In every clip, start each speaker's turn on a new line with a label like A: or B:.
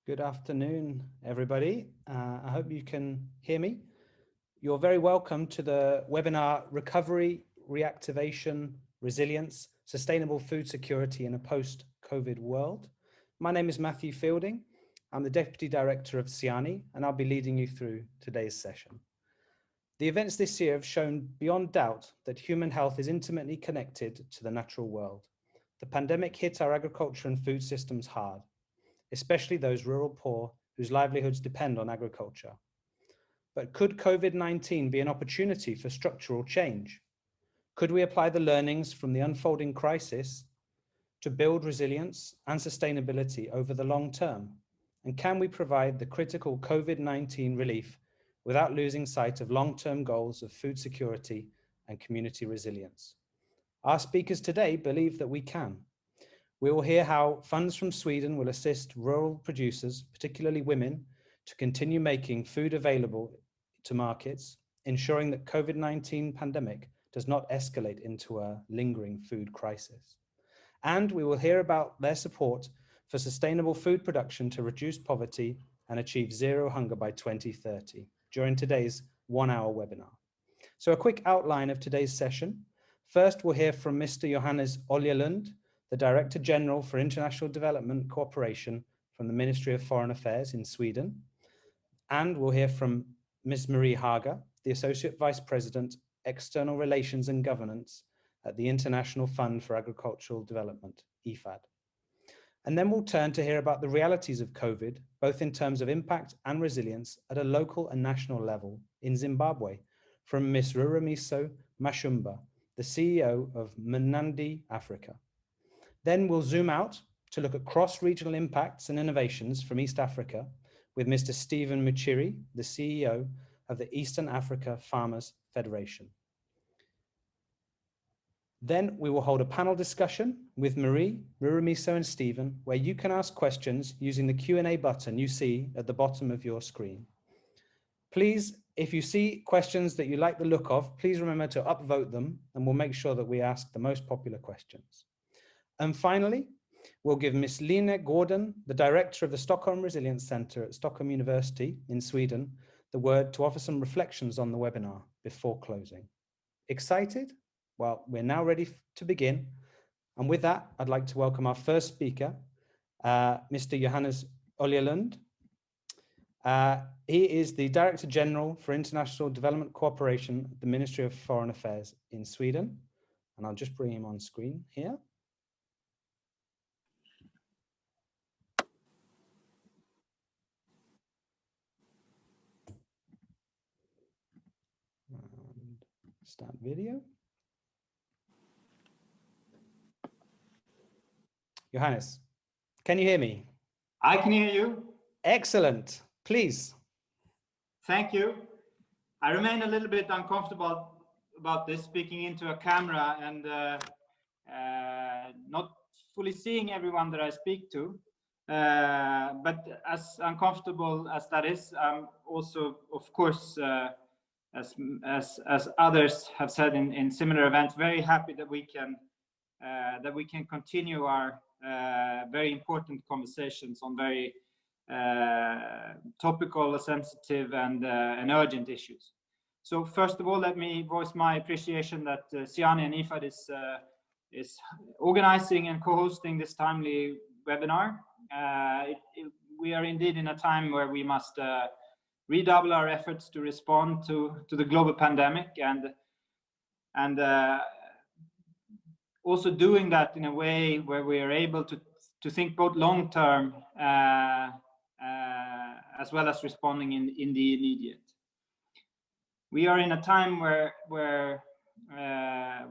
A: Good afternoon, everybody. I hope you can hear me. You're very welcome to the webinar Recovery, Reactivation, Resilience, Sustainable Food Security in a Post-COVID World. My name is Matthew Fielding. I'm the Deputy Director of SIANI, and I'll be leading you through today's session. The events this year have shown beyond doubt that human health is intimately connected to the natural world. The pandemic hit our agriculture and food systems hard, especially those rural poor whose livelihoods depend on agriculture. But could COVID-19 be an opportunity for structural change? Could we apply the learnings from the unfolding crisis to build resilience and sustainability over the long term? And can we provide the critical COVID-19 relief without losing sight of long-term goals of food security and community resilience? Our speakers today believe that we can. We will hear how funds from Sweden will assist rural producers, particularly women, to continue making food available to markets, ensuring that COVID-19 pandemic does not escalate into a lingering food crisis. And we will hear about their support for sustainable food production to reduce poverty and achieve zero hunger by 2030 during today's one-hour webinar. So a quick outline of today's session. First, we'll hear from Mr. Johannes Olyalund, the Director General for International Development Cooperation from the Ministry of Foreign Affairs in Sweden. And we'll hear from Ms. Marie Haga, the Associate Vice President, External Relations and Governance at the International Fund for Agricultural Development, IFAD. And then we'll turn to hear about the realities of COVID, both in terms of impact and resilience at a local and national level in Zimbabwe, from Ms. Ruramiso Mashumba, the CEO of Mnandi Africa. Then we'll zoom out to look at cross-regional impacts and innovations from East Africa with Mr. Stephen Muchiri, the CEO of the Eastern Africa Farmers Federation. Then we will hold a panel discussion with Marie, Ruramiso and Stephen, where you can ask questions using the Q&A button you see at the bottom of your screen. Please, if you see questions that you like the look of, please remember to upvote them and we'll make sure that we ask the most popular questions. And finally, we'll give Ms. Line Gordon, the director of the Stockholm Resilience Center at Stockholm University in Sweden, the word to offer some reflections on the webinar before closing. Excited? Well, we're now ready to begin. And with that, I'd like to welcome our first speaker, Mr. Johannes Olyalund. He is the Director General for International Development Cooperation at the Ministry of Foreign Affairs in Sweden. And I'll just bring him on screen here. Start video. Johannes, can you hear me?
B: I can hear you.
A: Excellent. Please.
B: Thank you. I remain a little bit uncomfortable about this, speaking into a camera and not fully seeing everyone that I speak to. But as uncomfortable as that is, I'm also, of course, as others have said in similar events, very happy that we can continue our very important conversations on very topical, sensitive, and urgent issues. So first of all, let me voice my appreciation that SIANI and IFAD is organizing and co-hosting this timely webinar. We are indeed in a time where we must redouble our efforts to respond to the global pandemic and also doing that in a way where we are able to think both long term as well as responding in the immediate. We are in a time where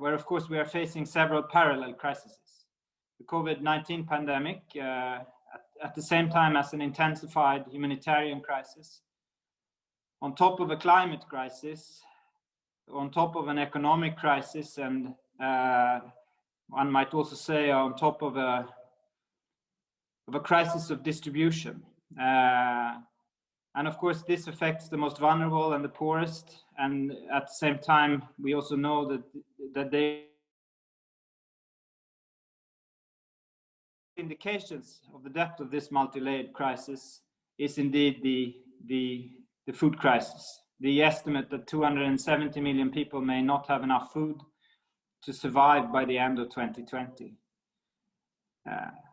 B: of course we are facing several parallel crises. The COVID-19 pandemic at the same time as an intensified humanitarian crisis, on top of a climate crisis, on top of an economic crisis, and one might also say on top of a crisis of distribution. And of course, this affects the most vulnerable and the poorest. And at the same time, we also know that they indications of the depth of this multi-layered crisis is indeed the food crisis. The estimate that 270 million people may not have enough food to survive by the end of 2020.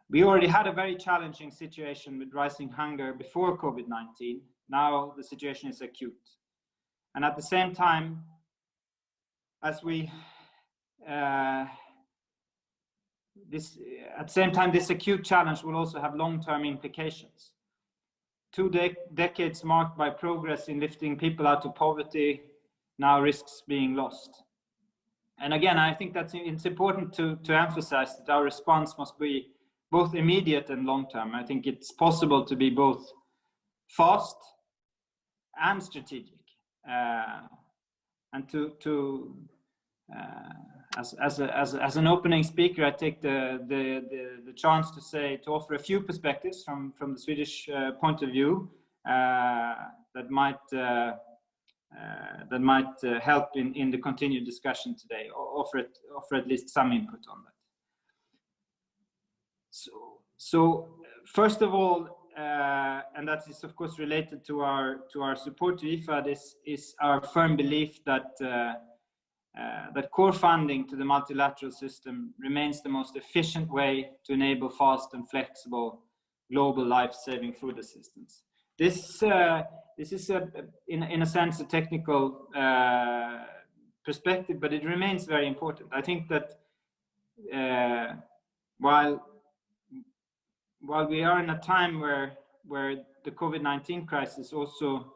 B: We already had a very challenging situation with rising hunger before COVID-19. Now the situation is acute. And at the same time, this acute challenge will also have long-term implications. 2 decades marked by progress in lifting people out of poverty now risks being lost. And again, I think that it's important to emphasize that our response must be both immediate and long-term. I think it's possible to be both fast and strategic. And as an opening speaker, I take the chance to offer a few perspectives from the Swedish point of view that might help in the continued discussion today, or offer at least some input on that. So first of all, and that is of course related to our support to IFAD, is our firm belief that core funding to the multilateral system remains the most efficient way to enable fast and flexible global life-saving food assistance. This is in a sense a technical perspective, but it remains very important. I think that while we are in a time where the COVID-19 crisis also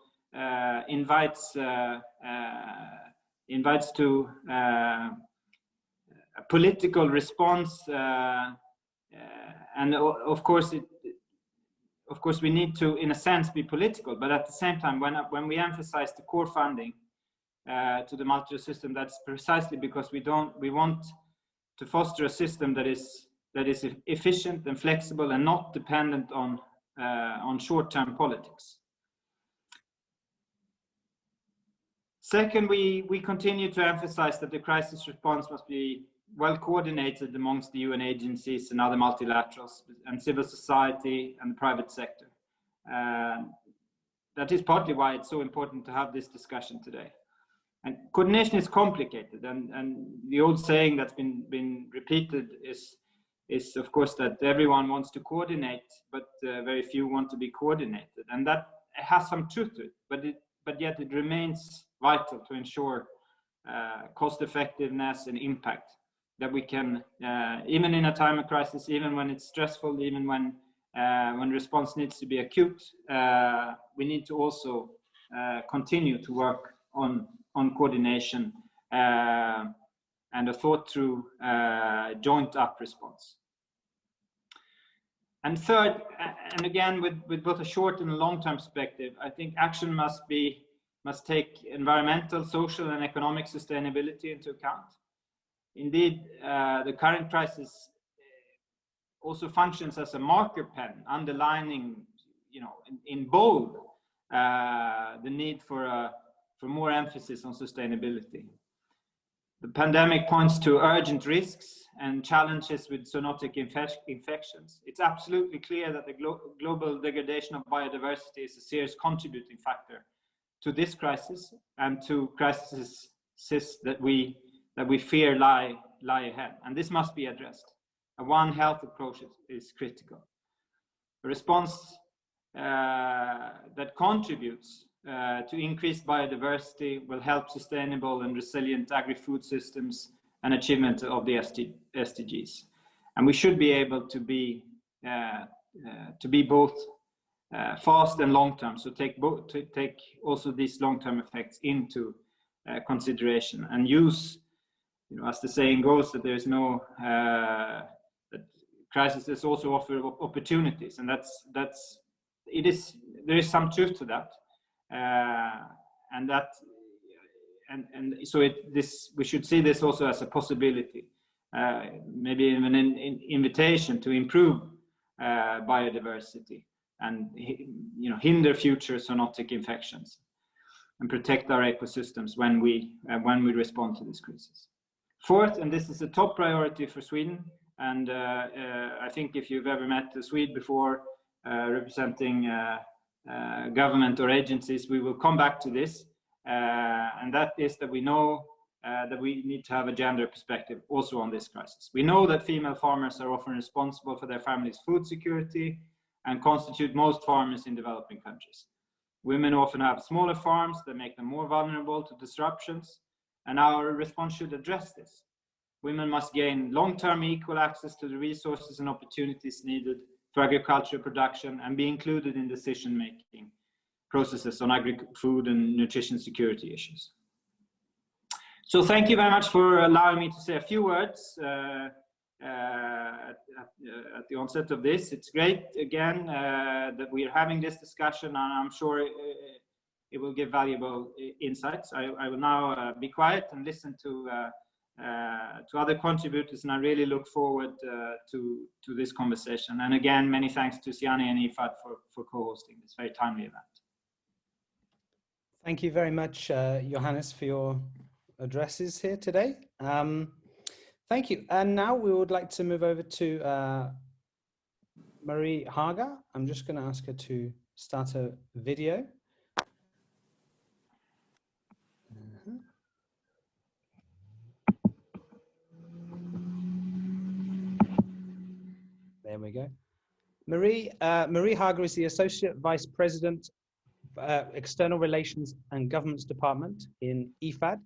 B: invites to a political response, and of course we need to, in a sense, be political, but at the same time, when we emphasize the core funding to the multilateral system, that's precisely because we want to foster a system that is efficient and flexible and not dependent on short-term politics. Second, we continue to emphasize that the crisis response must be well coordinated amongst the UN agencies and other multilaterals and civil society and the private sector. That is partly why it's so important to have this discussion today. And coordination is complicated, and the old saying that's been repeated is of course that everyone wants to coordinate, but very few want to be coordinated, and that has some truth to it. But yet it remains vital to ensure cost effectiveness and impact, that we can, even in a time of crisis, even when it's stressful, even when response needs to be acute, we need to also continue to work on coordination and a thought through joint up response. And third, and again with both a short and a long-term perspective, I think action must take environmental, social, and economic sustainability into account. Indeed, the current crisis also functions as a marker pen, underlining, in bold, the need for more emphasis on sustainability. The pandemic points to urgent risks and challenges with zoonotic infections. It's absolutely clear that the global degradation of biodiversity is a serious contributing factor to this crisis and to crises that we fear lie ahead. And this must be addressed. A One Health approach is critical. A response that contributes to increased biodiversity will help sustainable and resilient agri-food systems and achievement of the SDGs. And we should be able to be both fast and long-term. So take also these long-term effects into consideration, and use, as the saying goes, that there is no that crises also offer opportunities, and there is some truth to that. So we should see this also as a possibility, maybe even an invitation to improve biodiversity and hinder future zoonotic infections and protect our ecosystems when we respond to this crisis. Fourth, and this is a top priority for Sweden, and I think if you've ever met a Swede before representing government or agencies, we will come back to this, and that is that we know that we need to have a gender perspective also on this crisis. We know that female farmers are often responsible for their family's food security and constitute most farmers in developing countries. Women often have smaller farms that make them more vulnerable to disruptions, and our response should address this. Women must gain long-term equal access to the resources and opportunities needed for agricultural production and be included in decision-making processes on food and nutrition security issues. So thank you very much for allowing me to say a few words at the onset of this. It's great, again, that we are having this discussion, and I'm sure it will give valuable insights. I will now be quiet and listen to other contributors, and I really look forward to this conversation. And again, many thanks to SIANI and IFAD for co-hosting this very timely event.
A: Thank you very much, Johannes, for your addresses here today. Thank you. And now we would like to move over to Marie Haga. I'm just going to ask her to start a video. There we go. Marie Haga is the Associate Vice President, External Relations and Governments Department in IFAD.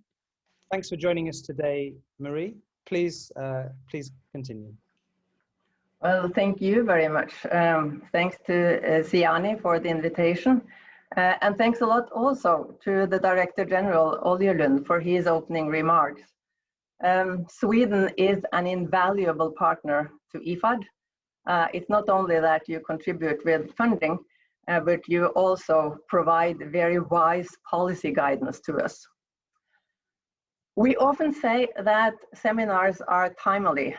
A: Thanks for joining us today, Marie. Please continue.
C: Well, thank you very much. Thanks to SIANI for the invitation. And thanks a lot also to the Director General Olyalund for his opening remarks. Sweden is an invaluable partner to IFAD. It's not only that you contribute with funding, but you also provide very wise policy guidance to us. We often say that seminars are timely.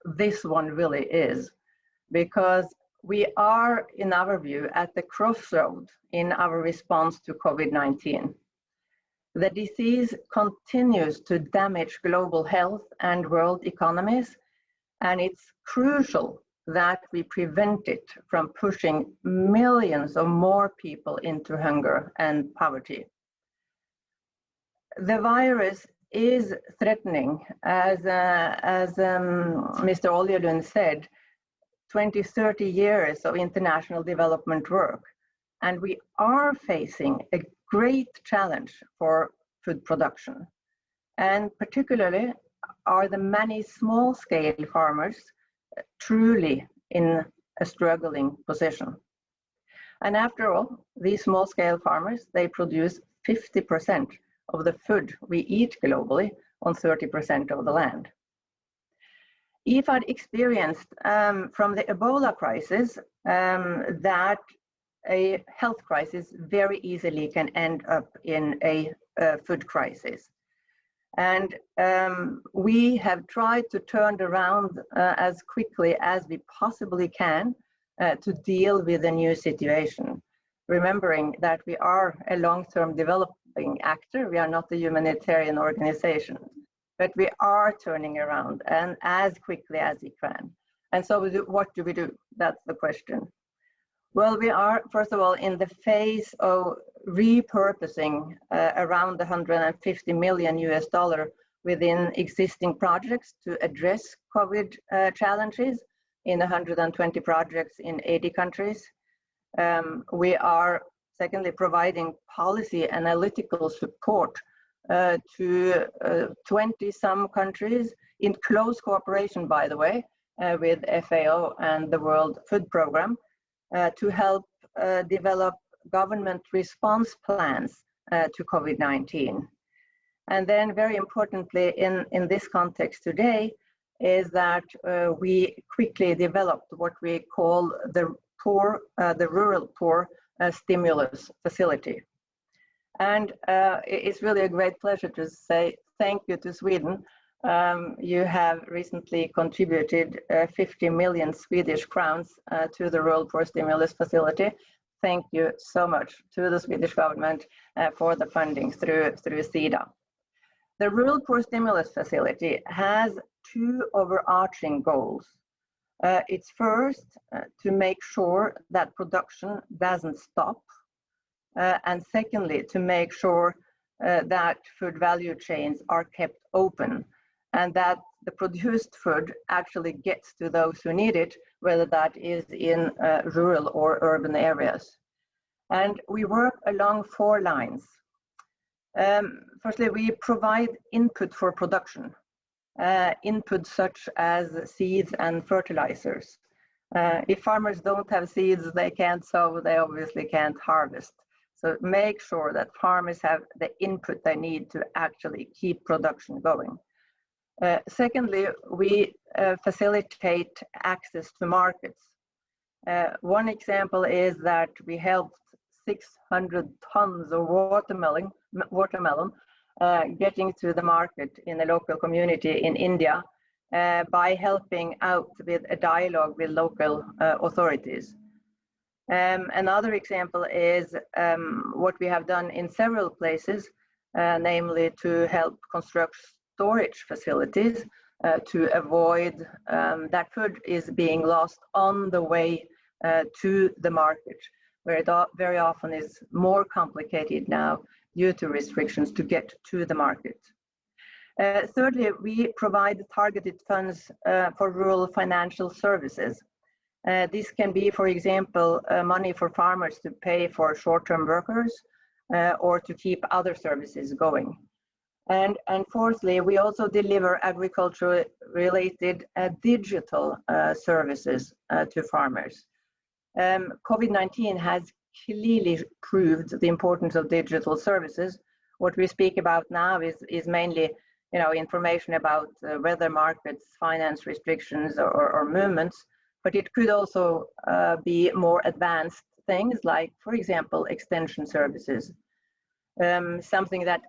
C: This one really is, because we are, in our view, at the crossroad in our response to COVID-19. The disease continues to damage global health and world economies, and it's crucial that we prevent it from pushing millions of more people into hunger and poverty. The virus is threatening, as Mr. Olyalund said, 20-30 years of international development work, and we are facing a great challenge for food production, and particularly are the many small-scale farmers truly in a struggling position. And after all, these small-scale farmers, they produce 50% of the food we eat globally on 30% of the land. IFAD experienced from the Ebola crisis that a health crisis very easily can end up in a food crisis. And we have tried to turn around as quickly as we possibly can to deal with the new situation, remembering that we are a long-term developing actor. We are not a humanitarian organization, but we are turning around and as quickly as we can. And so what do we do? That's the question. Well, we are, first of all, in the phase of repurposing around $150 million within existing projects to address COVID challenges in 120 projects in 80 countries. We are, secondly, providing policy analytical support to 20-some countries in close cooperation, by the way, with FAO and the World Food Programme to help develop government response plans to COVID-19. And then very importantly in this context today is that we quickly developed what we call the rural poor stimulus facility. And it's really a great pleasure to say thank you to Sweden. You have recently contributed 50 million Swedish crowns to the rural poor stimulus facility. Thank you so much to the Swedish government for the funding through SIDA. The rural poor stimulus facility has two overarching goals. It's first to make sure that production doesn't stop, and secondly, to make sure that food value chains are kept open and that the produced food actually gets to those who need it, whether that is in rural or urban areas. And we work along 4 lines. Firstly, we provide input for production, input such as seeds and fertilizers. If farmers don't have seeds, they can't sow, they obviously can't harvest. So make sure that farmers have the input they need to actually keep production going. Secondly, we facilitate access to markets. One example is that we helped 600 tons of watermelon getting to the market in a local community in India by helping out with a dialogue with local authorities. Another example is what we have done in several places, namely to help construct storage facilities to avoid that food is being lost on the way to the market, where it very often is more complicated now due to restrictions to get to the market. Thirdly, we provide targeted funds for rural financial services. This can be, for example, money for farmers to pay for short-term workers or to keep other services going. And fourthly, we also deliver agriculture-related digital services to farmers. COVID-19 has clearly proved the importance of digital services. What we speak about now is mainly, information about weather markets, finance restrictions, or movements, but it could also be more advanced things like, for example, extension services. Something that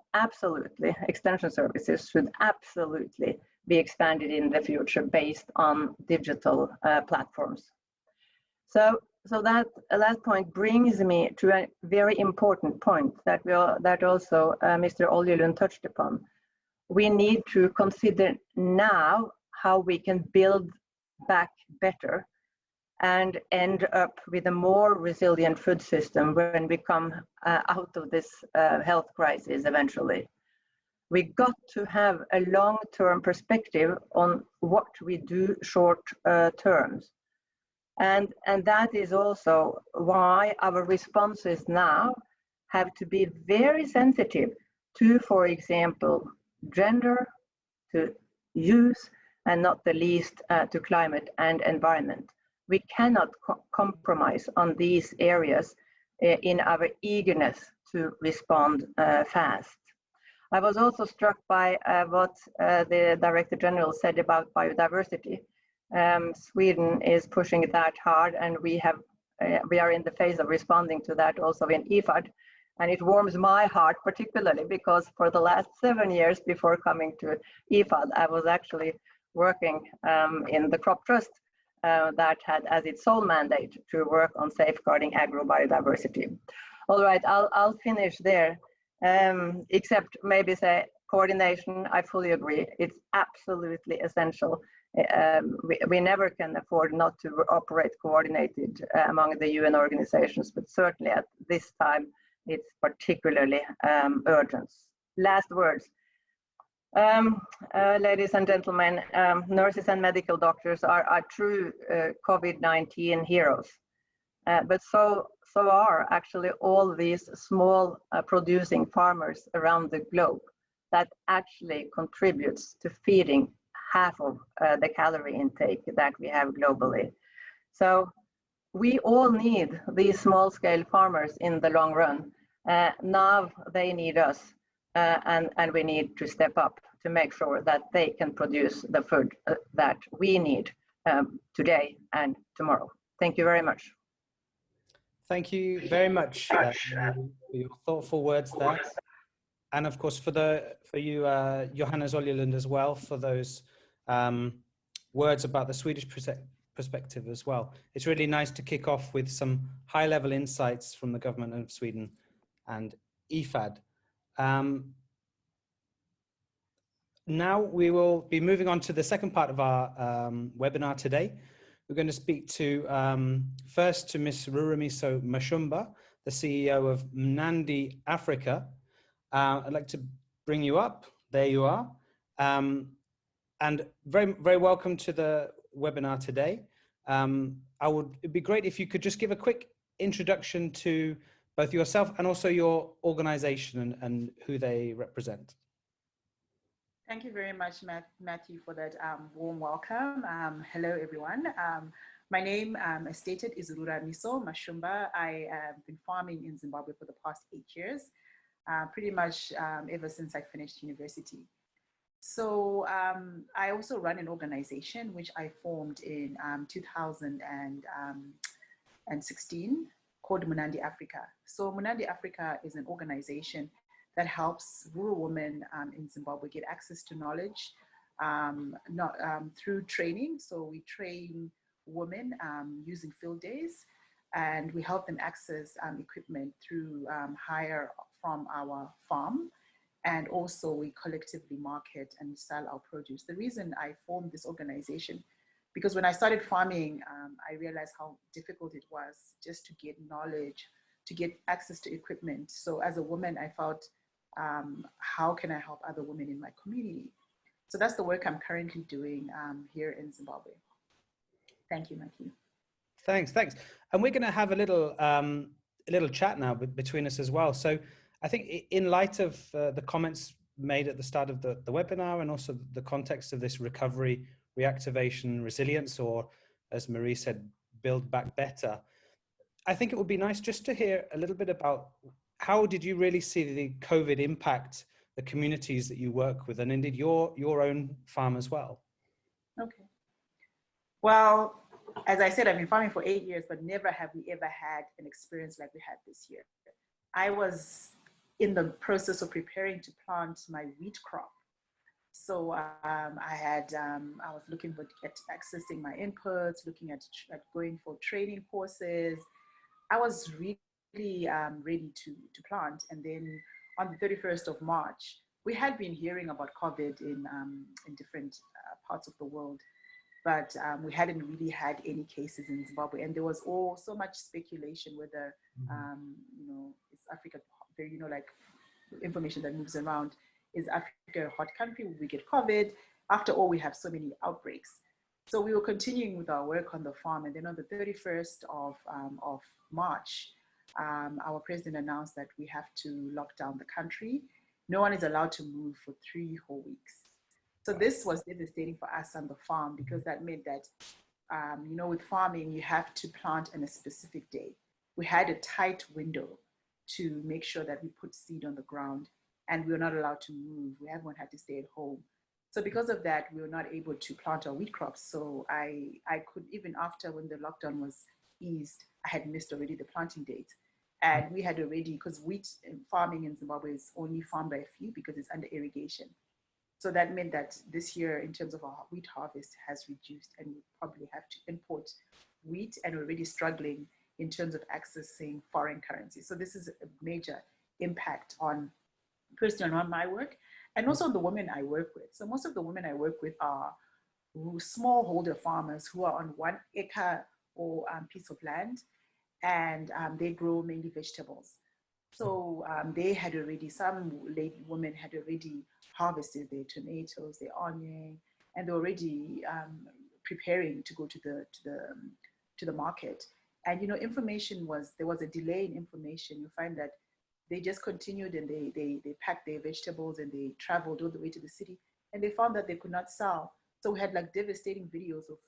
C: extension services should absolutely be expanded in the future based on digital platforms. So that last point brings me to a very important point that also Mr. Olyalund touched upon. We need to consider now how we can build back better and end up with a more resilient food system when we come out of this health crisis eventually. We got to have a long-term perspective on what we do short terms. And that is also why our responses now have to be very sensitive to, for example, gender, to use, and not the least to climate and environment. We cannot compromise on these areas in our eagerness to respond fast. I was also struck by what the Director General said about biodiversity. Sweden is pushing that hard, and we are in the phase of responding to that also in IFAD. And it warms my heart particularly because for the last 7 years before coming to IFAD, I was actually working in the Crop Trust that had as its sole mandate to work on safeguarding agrobiodiversity. All right, I'll finish there, except maybe say coordination. I fully agree. It's absolutely essential. We never can afford not to operate coordinated among the UN organizations, but certainly at this time, it's particularly urgent. Last words. Ladies and gentlemen, nurses and medical doctors are true COVID-19 heroes, but so are actually all these small producing farmers around the globe that actually contributes to feeding half of the calorie intake that we have globally. So we all need these small-scale farmers in the long run. Now they need us, and we need to step up to make sure that they can produce the food that we need today and tomorrow. Thank you very much.
A: Thank you very much for your thoughtful words there. And of course, for you, Johannes Olyalund, as well, for those words about the Swedish perspective as well. It's really nice to kick off with some high-level insights from the government of Sweden and IFAD. Now we will be moving on to the second part of our webinar today, We're going to speak to first to Ms. Ruramiso Mashumba, the CEO of Mnandi Africa. I'd like to bring you up. There you are. And very welcome to the webinar today. It'd be great if you could just give a quick introduction to both yourself and also your organization and who they represent.
D: Thank you very much, Matthew, for that warm welcome. Hello, everyone. My name, as stated, is Ruramiso Mashumba. I have been farming in Zimbabwe for the past 8 years, pretty much ever since I finished university. So I also run an organization which I formed in 2016 called Mnandi Africa. So Mnandi Africa is an organization that helps rural women in Zimbabwe get access to knowledge through training. So we train women using field days, and we help them access equipment through hire from our farm. And also we collectively market and sell our produce. The reason I formed this organization, because when I started farming, I realized how difficult it was just to get knowledge, to get access to equipment. So as a woman, I felt, how can I help other women in my community? So that's the work I'm currently doing here in Zimbabwe. Thank you, Matthew.
A: Thanks. And we're going to have a little chat now between us as well. So I think in light of the comments made at the start of the webinar, and also the context of this recovery, reactivation, resilience, or as Marie said, build back better, I think it would be nice just to hear a little bit about how did you really see the COVID impact the communities that you work with, and indeed your own farm as well?
D: Okay. Well, as I said, I've been farming for 8 years, but never have we ever had an experience like we had this year. I was in the process of preparing to plant my wheat crop. So I was looking at accessing my inputs, looking at going for training courses. I was really ready to plant. And then on the 31st of March, we had been hearing about COVID in different parts of the world, but we hadn't really had any cases in Zimbabwe. And there was so much speculation whether, is Africa, like information that moves around, is Africa a hot country? Will we get COVID? After all, we have so many outbreaks. So we were continuing with our work on the farm. And then on the 31st of March, our president announced that we have to lock down the country. No one is allowed to move for 3 whole weeks. So this was devastating for us on the farm, because that meant that, with farming, you have to plant on a specific day. We had a tight window to make sure that we put seed on the ground, and we were not allowed to move. Everyone had to stay at home. So because of that, we were not able to plant our wheat crops. So I could, even after when the lockdown was eased, I had missed already the planting date. And we had already, because wheat farming in Zimbabwe is only farmed by a few because it's under irrigation. So that meant that this year, in terms of our wheat harvest, has reduced, and we probably have to import wheat, and we're already struggling in terms of accessing foreign currency. So this is a major impact on personally on my work, and also the women I work with. So most of the women I work with are smallholder farmers who are on 1 acre or piece of land, and they grow mainly vegetables. So they had already, some lady women had already harvested their tomatoes, their onion, and they're already preparing to go to the market. And there was a delay in information. You find that they just continued, and they packed their vegetables, and they traveled all the way to the city, and they found that they could not sell. So we had like devastating videos of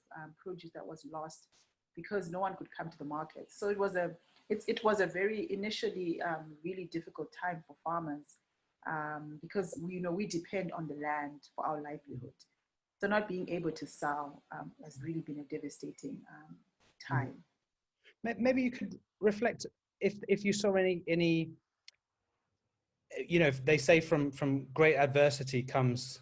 D: produce that was lost because no one could come to the market. So it was a very initially really difficult time for farmers because we depend on the land for our livelihood. So not being able to sell has really been a devastating time.
A: Maybe you could reflect if you saw any, if they say from great adversity comes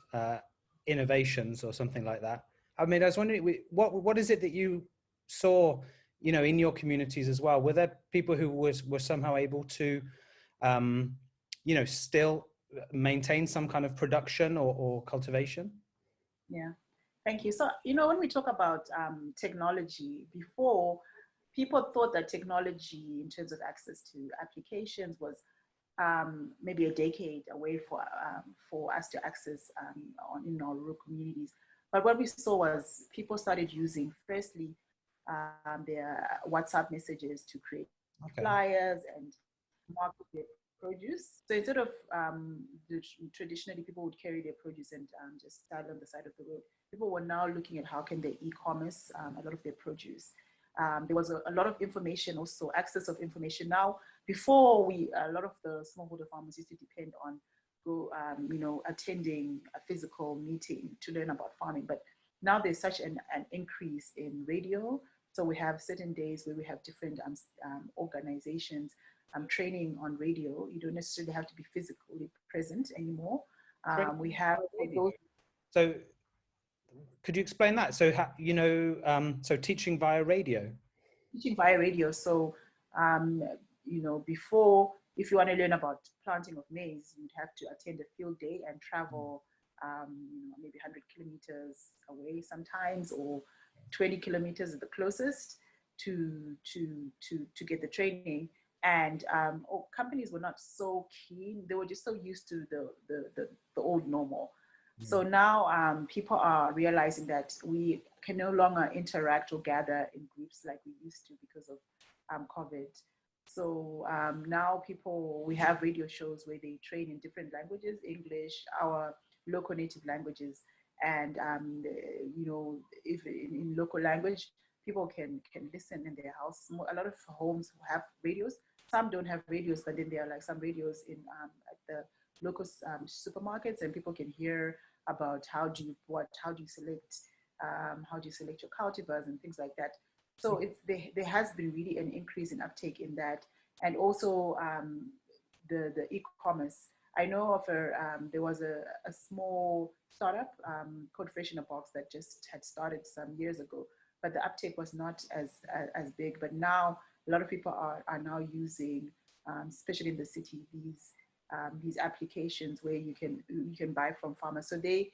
A: innovations or something like that. I mean, I was wondering, what is it that you saw, in your communities as well? Were there people who were somehow able to, still maintain some kind of production or cultivation?
D: Yeah, Thank you. So, when we talk about technology, before, people thought that technology in terms of access to applications was maybe a decade away for us to access in our rural communities. But what we saw was people started using, firstly, their WhatsApp messages to create flyers and market their produce. So instead of traditionally people would carry their produce and just sell on the side of the road, people were now looking at how can they e-commerce a lot of their produce. There was a lot of information, also access of information. Now, before a lot of the smallholder farmers used to depend on attending a physical meeting to learn about farming. But now there's such an increase in radio. So we have certain days where we have different organizations training on radio. You don't necessarily have to be physically present anymore. We have those.
A: So could you explain that? So, so teaching via radio?
D: Teaching via radio. So, before, if you want to learn about planting of maize, you'd have to attend a field day and travel maybe 100 kilometers away sometimes, or 20 kilometers at the closest to get the training. And companies were not so keen. They were just so used to the old normal. So now people are realizing that we can no longer interact or gather in groups like we used to because of COVID. So now we have radio shows where they train in different languages, English, our local native languages. And, if in local language, people can listen in their house. A lot of homes have radios. Some don't have radios, but then there are like some radios at the local supermarkets, and people can hear about how do you select your cultivars and things like that. So there has been really an increase in uptake in that, and also the e-commerce. I know of there was a small startup called Fresh in a Box that just had started some years ago, but the uptake was not as big. But now a lot of people are now using, especially in the city, these applications where you can buy from farmers. So they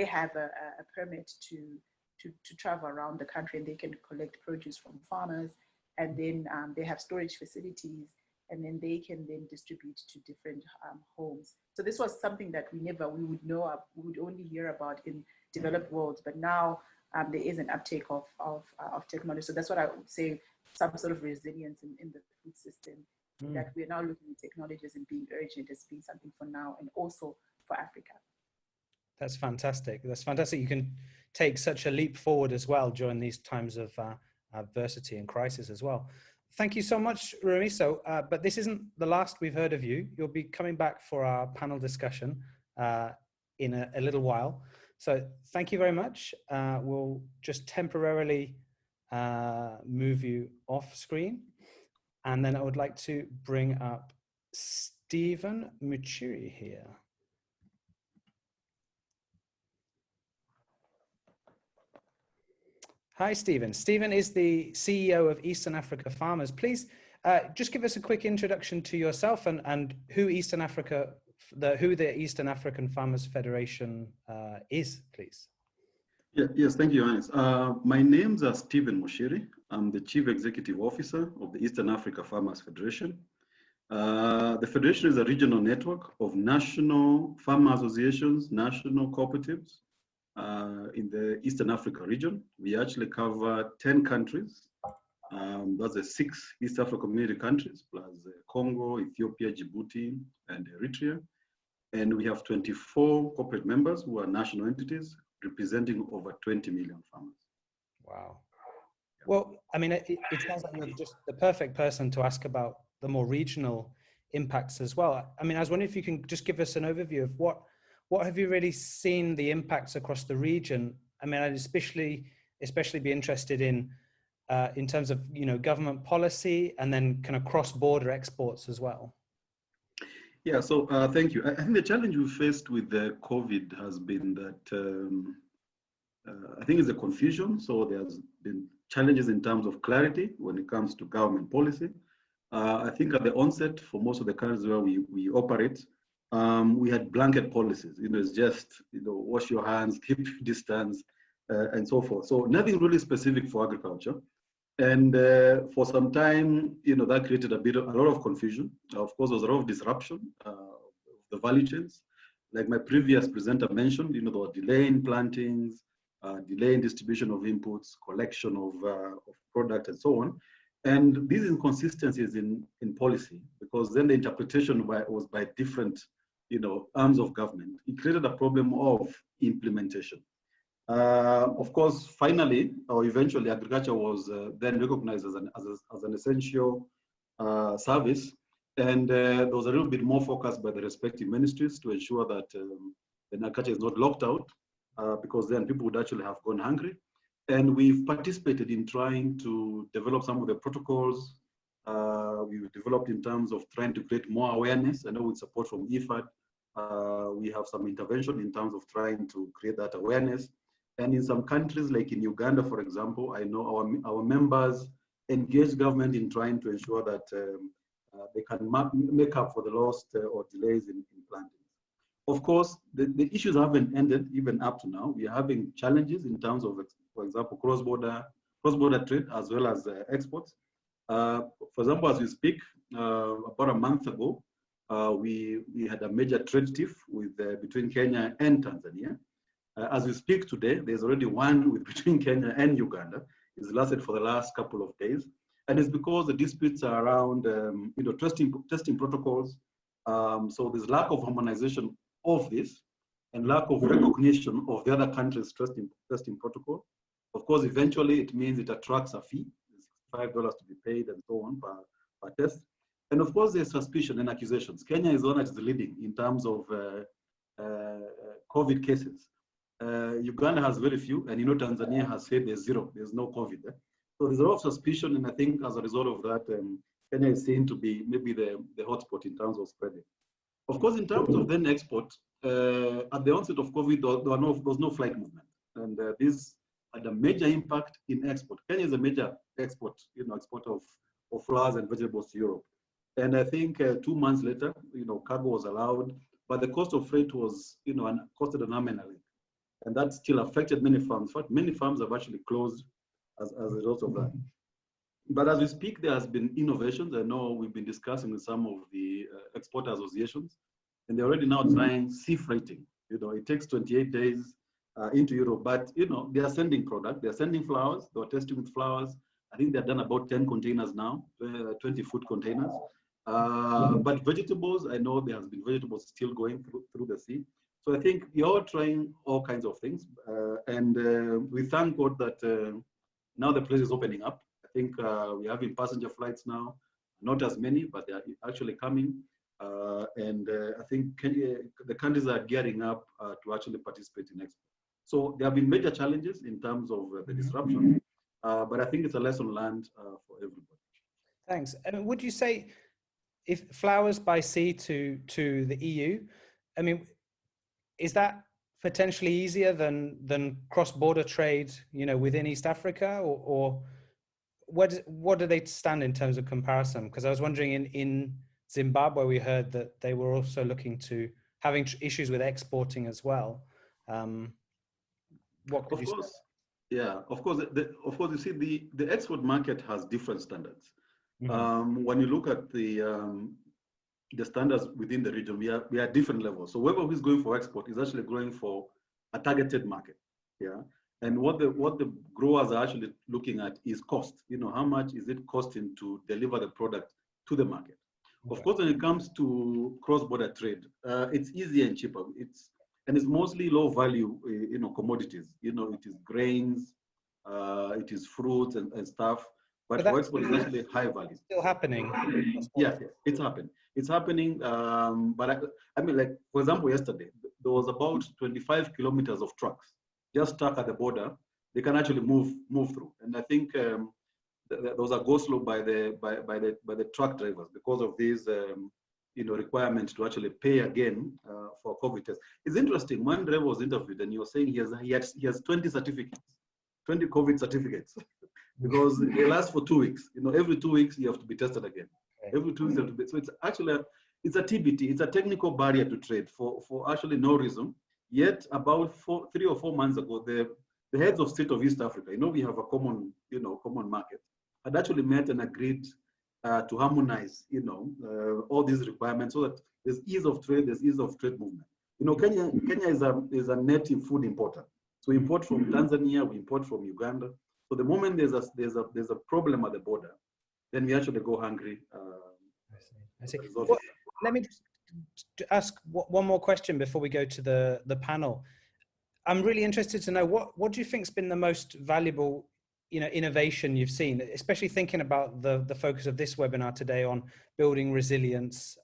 D: have a permit to travel around the country, and they can collect produce from farmers, and then they have storage facilities, and then they can then distribute to different homes. So this was something that we would know of, we would only hear about in developed worlds, but now there is an uptake of technology. So that's what I would say, some sort of resilience in the food system, that we're now looking at technologies and being urgent as being something for now and also for Africa. That's
A: fantastic. That's fantastic. You can take such a leap forward as well during these times of adversity and crisis as well. Thank you so much, Remiso. But this isn't the last we've heard of you. You'll be coming back for our panel discussion in a little while. So thank you very much. We'll just temporarily move you off screen. And then I would like to bring up Stephen Muchiri here. Hi, Stephen. Stephen is the CEO of Eastern Africa Farmers. Please just give us a quick introduction to yourself and who the Eastern African Farmers Federation is, please.
E: Yes, thank you, Johannes. My name's Stephen Muchiri. I'm the Chief Executive Officer of the Eastern Africa Farmers Federation. The Federation is a regional network of national farmer associations, national cooperatives in the Eastern Africa region. We actually cover 10 countries. That's the 6 East Africa Community countries, plus Congo, Ethiopia, Djibouti, and Eritrea. And we have 24 corporate members who are national entities representing over 20 million farmers.
A: Wow. Well, I mean, it sounds like you're just the perfect person to ask about the more regional impacts as well. I mean, I was wondering if you can just give us an overview of what have you really seen the impacts across the region? I mean, I'd especially be interested in terms of, government policy and then kind of cross-border exports as well.
E: Yeah, so thank you. I think the challenge we faced with the COVID has been that I think it's a confusion. So there's been challenges in terms of clarity when it comes to government policy. I think at the onset, for most of the countries where we operate, we had blanket policies. It's just, wash your hands, keep distance, and so forth. So nothing really specific for agriculture. And for some time, that created a lot of confusion. Of course, there was a lot of disruption of the value chains. Like my previous presenter mentioned, there were delay in plantings, delay in distribution of inputs, collection of product, and so on. And these inconsistencies in policy, because then the interpretation was by different, arms of government, it created a problem of implementation. Of course, finally, or eventually, agriculture was then recognized as an essential service. And there was a little bit more focus by the respective ministries to ensure that the agriculture is not locked out, because then people would actually have gone hungry. And we've participated in trying to develop some of the protocols we've developed in terms of trying to create more awareness. I know with support from IFAD, we have some intervention in terms of trying to create that awareness. And in some countries, like in Uganda, for example, I know our members engage government in trying to ensure that they can make up for the lost or delays in planting. Of course, the issues haven't ended even up to now. We are having challenges in terms of, for example, cross-border trade as well as exports. For example, as we speak, about a month ago, we had a major trade tiff between Kenya and Tanzania. As we speak today, there's already one between Kenya and Uganda. It's lasted for the last couple of days. And it's because the disputes are around testing protocols. So there's lack of harmonization of this and lack of recognition of the other countries' testing protocol. Of course, eventually it means it attracts a fee, $5 to be paid and so on per test. And of course, there's suspicion and accusations. Kenya is one that is leading in terms of COVID cases. Uganda has very few, and Tanzania has said there's zero, there's no COVID there. So there's a lot of suspicion, and I think as a result of that, Kenya is seen to be maybe the hotspot in terms of spreading. Of course, in terms of then export, at the onset of COVID, there was no flight movement, and this had a major impact in export. Kenya is a major export, exporter of flowers and vegetables to Europe. And I think 2 months later, cargo was allowed, but the cost of freight was, costed an arm and a leg. And that still affected many farms. In fact, many farms have actually closed as a result of that. But as we speak, there has been innovations. I know we've been discussing with some of the export associations, and they're already now trying sea freighting. It takes 28 days into Europe, but they are sending product. They're sending flowers. They're testing with flowers. I think they've done about 10 containers now, 20 food containers. But vegetables, I know there has been vegetables still going through the sea. So I think you're trying all kinds of things, and we thank God that now the place is opening up. I think we're having passenger flights now, not as many, but they are actually coming. And I think the countries are gearing up to actually participate in export. So there have been major challenges in terms of the disruption, but I think it's a lesson learned for everybody.
A: Thanks. And would you say if flowers by sea to the EU, I mean, is that potentially easier than cross-border trade, within East Africa, or what do they stand in terms of comparison? Because I was wondering in Zimbabwe, we heard that they were also looking to having issues with exporting as well. What could you say?
E: Yeah, of course. Of course, you see, the export market has different standards. Mm-hmm. When you look at the standards within the region, we are at different levels. So whoever is going for export is actually going for a targeted market. Yeah. And what the growers are actually looking at is cost. How much is it costing to deliver the product to the market? Okay. Of course, when it comes to cross-border trade, it's easier and cheaper. It's mostly low value, commodities. It is grains, it is fruits and stuff. But for export, it's actually high value.
A: Still happening.
E: Yes, it's happening. It's happening. But I mean, like, for example, yesterday, there was about 25 kilometers of trucks just stuck at the border. They can actually move through. And I think there was a go-slow by the truck drivers because of these, requirements to actually pay again for COVID tests. It's interesting. One driver was interviewed, and he was saying he has 20 certificates, 20 COVID certificates. Because they last for 2 weeks. Every 2 weeks you have to be tested again. Every 2 weeks you have to be. So it's actually it's a TBT. It's a technical barrier to trade for actually no reason. Yet about 3 or 4 months ago, the heads of state of East Africa, we have a common, common market, had actually met and agreed to harmonize, all these requirements so that there's ease of trade, there's ease of trade movement. Kenya is a native food importer. So we import from Tanzania, we import from Uganda. So the moment there's a problem at the border, then we actually go hungry.
A: I see. Well, let me just ask one more question before we go to the panel. I'm really interested to know what do you think's been the most valuable, innovation you've seen, especially thinking about the focus of this webinar today on building resilience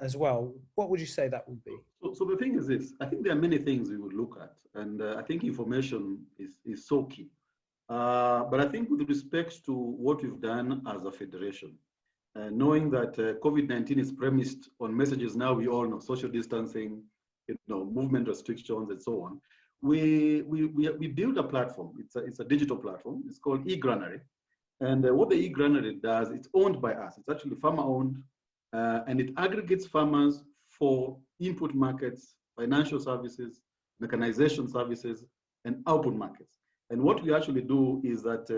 A: as well. What would you say that would be?
E: So the thing is this, I think there are many things we would look at, and I think information is so key. But I think with respect to what we've done as a federation, knowing that COVID-19 is premised on messages now we all know, social distancing, movement restrictions and so on, we built a platform. It's a digital platform. It's called eGranary. And what the eGranary does, it's owned by us. It's actually farmer owned, and it aggregates farmers for input markets, financial services, mechanization services, and output markets. And what we actually do is that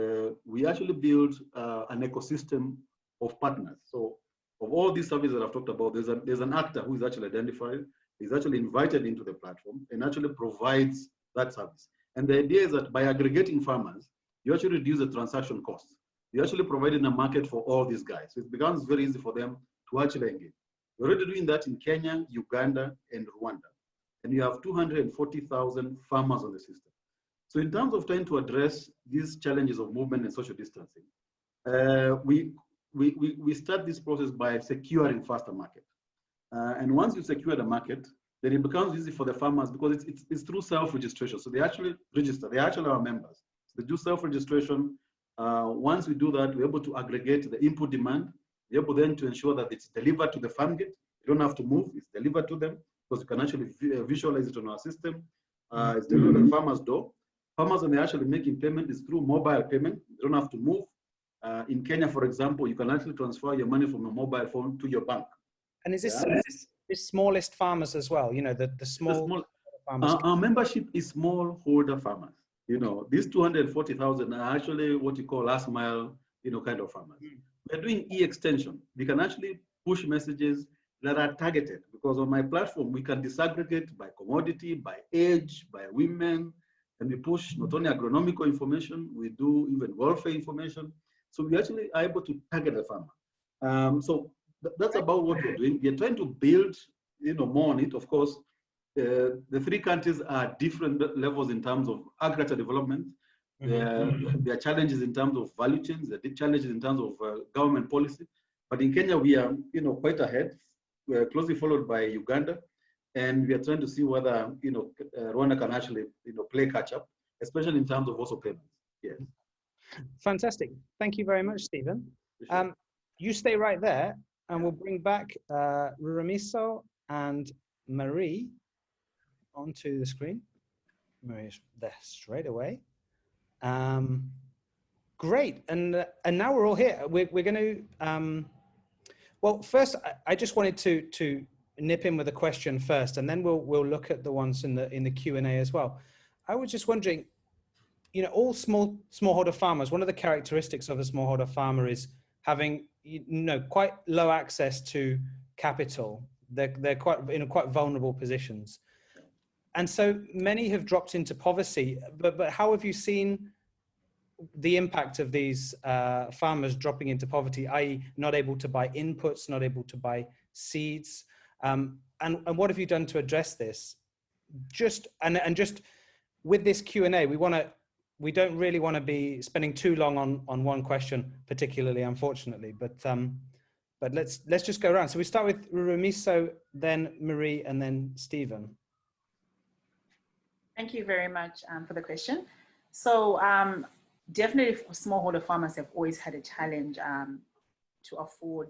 E: we actually build an ecosystem of partners. So of all these services that I've talked about, there's an actor who is actually identified, is actually invited into the platform and actually provides that service. And the idea is that by aggregating farmers, you actually reduce the transaction costs. You're actually providing a market for all these guys. So it becomes very easy for them to actually engage. We're already doing that in Kenya, Uganda, and Rwanda. And you have 240,000 farmers on the system. So in terms of trying to address these challenges of movement and social distancing, we start this process by securing faster market. And once you secure the market, then it becomes easy for the farmers because it's through self-registration. So they actually register, they actually are members. So they do self-registration. Once we do that, we're able to aggregate the input demand. We're able then to ensure that it's delivered to the farm gate. You don't have to move, it's delivered to them because you can actually visualize it on our system. It's delivered at the farmer's door. Farmers, when they're actually making payment, is through mobile payment. You don't have to move. In Kenya, for example, you can actually transfer your money from a mobile phone to your bank.
A: And is this the smallest farmers as well? The small farmers.
E: Our membership is smallholder farmers. These 240,000 are actually what you call last mile, kind of farmers. We're doing e-extension. We can actually push messages that are targeted because on my platform, we can disaggregate by commodity, by age, by women, and we push not only agronomical information, we do even welfare information. So we actually are able to target the farmer. So that's about what we're doing. We're trying to build, more on it. Of course, the three countries are different levels in terms of agriculture development. There are challenges in terms of value chains. There are challenges in terms of government policy. But in Kenya, we are, quite ahead. We are closely followed by Uganda, and we are trying to see whether, Rwanda can actually, play catch up, especially in terms of also payments. Yes.
A: Fantastic. Thank you very much, Stephen.
E: Sure.
A: You stay right there, and we'll bring back Ruramiso and Marie onto the screen. Marie's there straight away. Great, and now we're all here. We're going to. Well, first, I just wanted to nip in with a question first, and then we'll look at the ones in the Q&A as well. I was just wondering, all smallholder farmers, one of the characteristics of a smallholder farmer is having, quite low access to capital. They're quite in quite vulnerable positions. And so many have dropped into poverty, but how have you seen the impact of these farmers dropping into poverty, i.e. not able to buy inputs, not able to buy seeds? And what have you done to address this? Just with this Q&A, we don't really want to be spending too long on one question, particularly, unfortunately, but let's just go around. So we start with Ruramiso, then Marie, and then Stephen.
D: Thank you very much for the question. So definitely smallholder farmers have always had a challenge to afford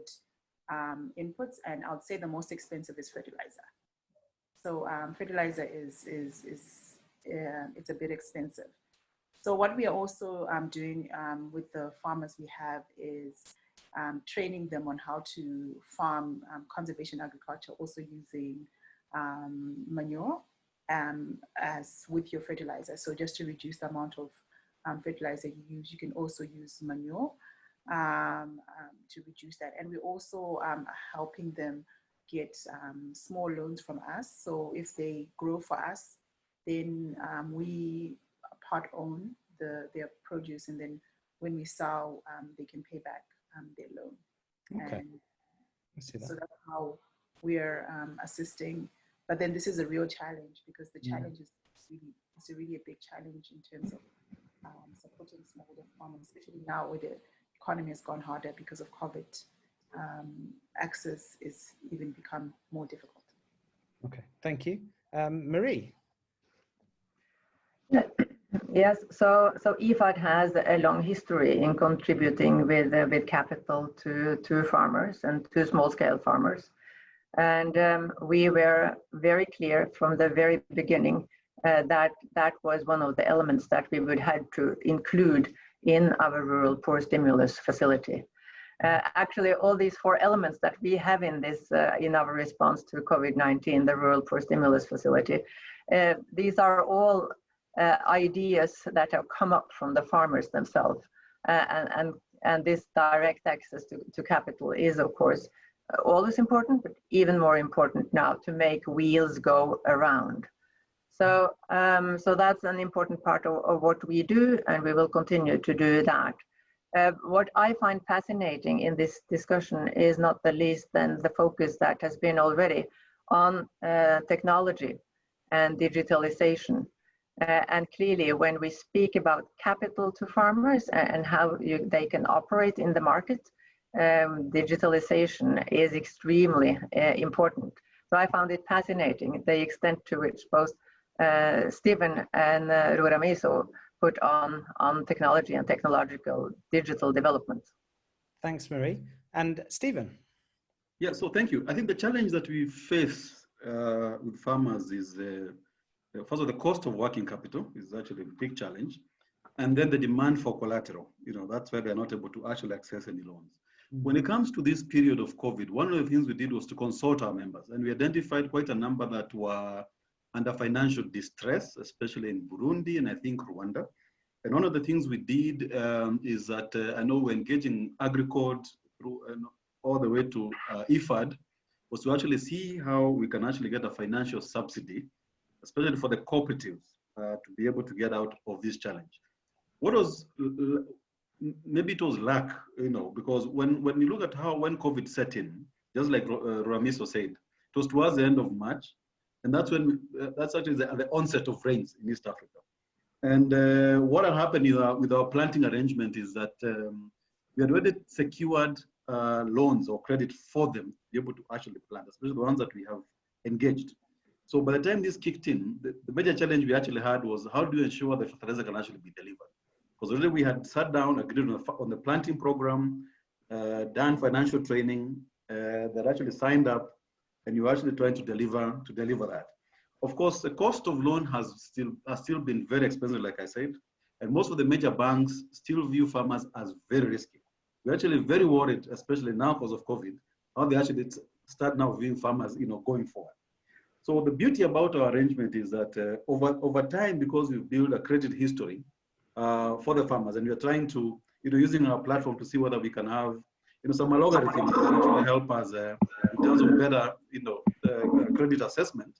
D: inputs, and I would say the most expensive is fertilizer. So fertilizer is it's a bit expensive. So what we are also doing with the farmers we have is training them on how to farm conservation agriculture, also using manure as with your fertilizer. So just to reduce the amount of fertilizer you use, you can also use manure to reduce that. And we're also helping them get small loans from us. So if they grow for us, then we part own their produce, and then when we sell, they can pay back their loan.
A: Okay.
D: And
A: I see that.
D: so that's how we're assisting. But then this is a real challenge, because the challenge is really a big challenge in terms of supporting smallholder farmers, especially now where the economy has gone harder because of COVID. Access is even become more difficult.
A: Okay, thank you. Marie?
C: Yes, so IFAD has a long history in contributing with capital to farmers and to small-scale farmers. And we were very clear from the very beginning that was one of the elements that we would have to include in our rural poor stimulus facility. Actually, all these 4 elements that we have in this in our response to COVID-19, the rural poor stimulus facility, these are all ideas that have come up from the farmers themselves, and this direct access to capital is, of course, always important, but even more important now to make wheels go around. So, so that's an important part of what we do, and we will continue to do that. What I find fascinating in this discussion is not the least then the focus that has been already on technology and digitalization. And clearly, when we speak about capital to farmers and how they can operate in the market, digitalization is extremely important. So I found it fascinating, the extent to which both Stephen and Ruramiso put on technology and technological digital development.
A: Thanks, Marie. And Stephen?
E: Yeah, so thank you. I think the challenge that we face with farmers is, first of all, the cost of working capital is actually a big challenge. And then the demand for collateral, that's why they're not able to actually access any loans. When it comes to this period of COVID, one of the things we did was to consult our members, and we identified quite a number that were under financial distress, especially in Burundi and I think Rwanda. And one of the things we did is that I know we're engaging Agricode through all the way to IFAD, was to actually see how we can actually get a financial subsidy, especially for the cooperatives, to be able to get out of this challenge. What was, maybe it was luck, because when you look at when COVID set in, just like Ramiso said, it was towards the end of March, and that's when, that's actually the onset of rains in East Africa. And what had happened with our planting arrangement is that we had already secured loans or credit for them to be able to actually plant, especially the ones that we have engaged. So by the time this kicked in, the major challenge we actually had was how do you ensure that fertilizer can actually be delivered? Because already we had sat down, agreed on the planting program, done financial training, that actually signed up, and you're actually trying to deliver that. Of course, the cost of loan has still been very expensive, like I said, and most of the major banks still view farmers as very risky. We're actually very worried, especially now because of COVID, how they actually start now viewing farmers, going forward. So the beauty about our arrangement is that over time, because we've built a credit history for the farmers, and we're trying to, using our platform to see whether we can have, some algorithms that actually help us in terms of better, credit assessment.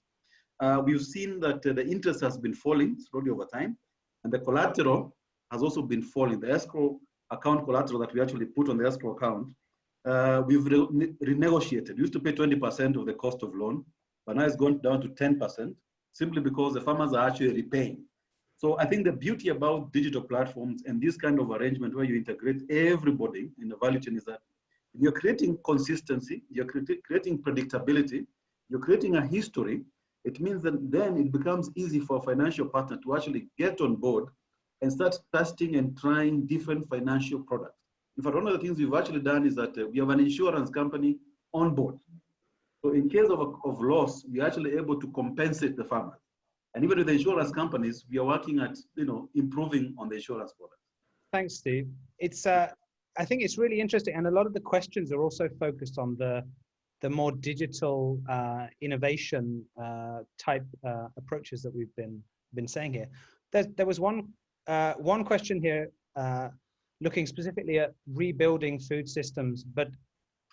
E: We've seen that the interest has been falling slowly over time, and the collateral has also been falling. The escrow account collateral that we actually put on the escrow account, we've renegotiated. We used to pay 20% of the cost of loan, but now it's gone down to 10%, simply because the farmers are actually repaying. So I think the beauty about digital platforms and this kind of arrangement where you integrate everybody in the value chain is that you're creating consistency, you're creating predictability, you're creating a history. It means that then it becomes easy for a financial partner to actually get on board and start testing and trying different financial products. In fact, one of the things we've actually done is that we have an insurance company on board. So in case of loss, we're actually able to compensate the farmers. And even with the insurance companies, we are working at improving on the insurance product.
A: Thanks, Steve. It's I think it's really interesting, and a lot of the questions are also focused on the the more digital innovation type approaches that we've been saying here. There was one question here looking specifically at rebuilding food systems, but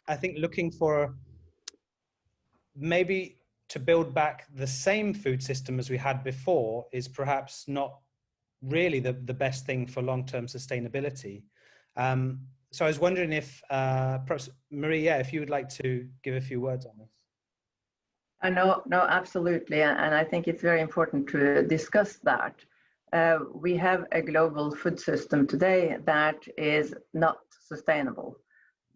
A: I think looking for maybe to build back the same food system as we had before is perhaps not really the best thing for long-term sustainability. So I was wondering if perhaps Marie, if you would like to give a few words on this.
C: No, absolutely. And I think it's very important to discuss that. We have a global food system today that is not sustainable.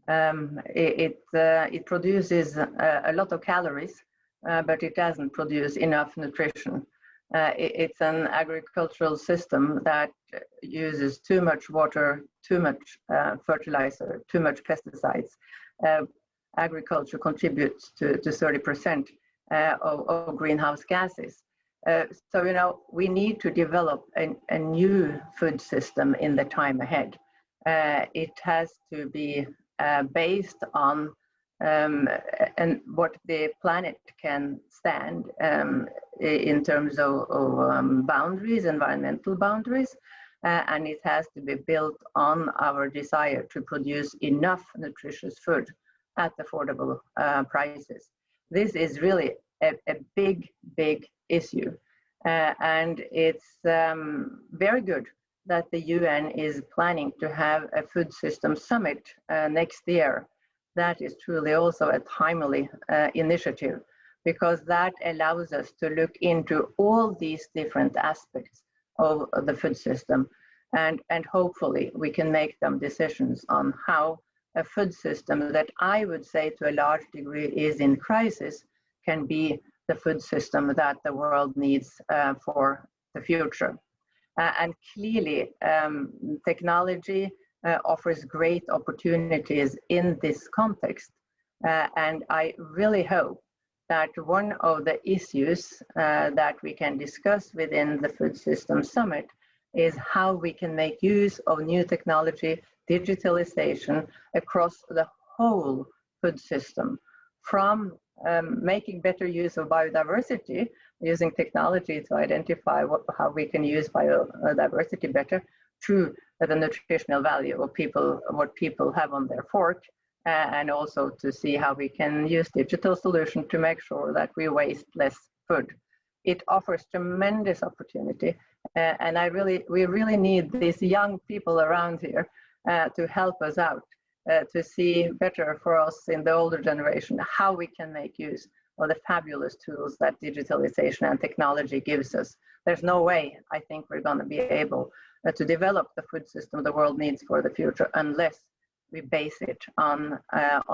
C: It produces a lot of calories, but it doesn't produce enough nutrition. It's an agricultural system that uses too much water, too much fertilizer, too much pesticides. Agriculture contributes to 30% of greenhouse gases. So, we need to develop a new food system in the time ahead. It has to be based on and what the planet can stand in terms of boundaries, environmental boundaries, and it has to be built on our desire to produce enough nutritious food at affordable prices. This is really a big issue, and it's very good that the UN is planning to have a food system summit next year. That is truly also a timely initiative, because that allows us to look into all these different aspects of the food system, and hopefully we can make them decisions on how a food system that I would say to a large degree is in crisis can be the food system that the world needs for the future. And clearly, technology offers great opportunities in this context. And I really hope that one of the issues that we can discuss within the Food System Summit is how we can make use of new technology, digitalization across the whole food system, from making better use of biodiversity, using technology to identify how we can use biodiversity better, to the nutritional value of what people have on their fork, and also to see how we can use digital solutions to make sure that we waste less food. It offers tremendous opportunity, and we really need these young people around here to help us out, to see better for us in the older generation how we can make use of the fabulous tools that digitalization and technology gives us. There's no way, I think, we're going to be able to develop the food system the world needs for the future unless we base it on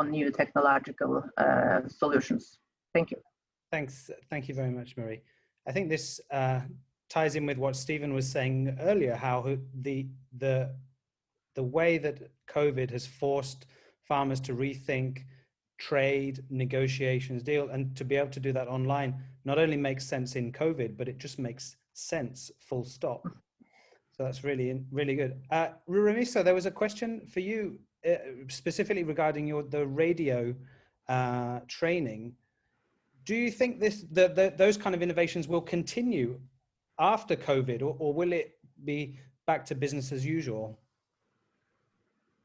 C: new technological solutions. Thank you.
A: Thanks. Thank you very much, Marie. I think this ties in with what Stephen was saying earlier, how the way that COVID has forced farmers to rethink trade, negotiations, deal, and to be able to do that online not only makes sense in COVID, but it just makes sense, full stop. So that's really, really good. Rurimiso, there was a question for you specifically regarding the radio training. Do you think those kind of innovations will continue after COVID, or will it be back to business as usual?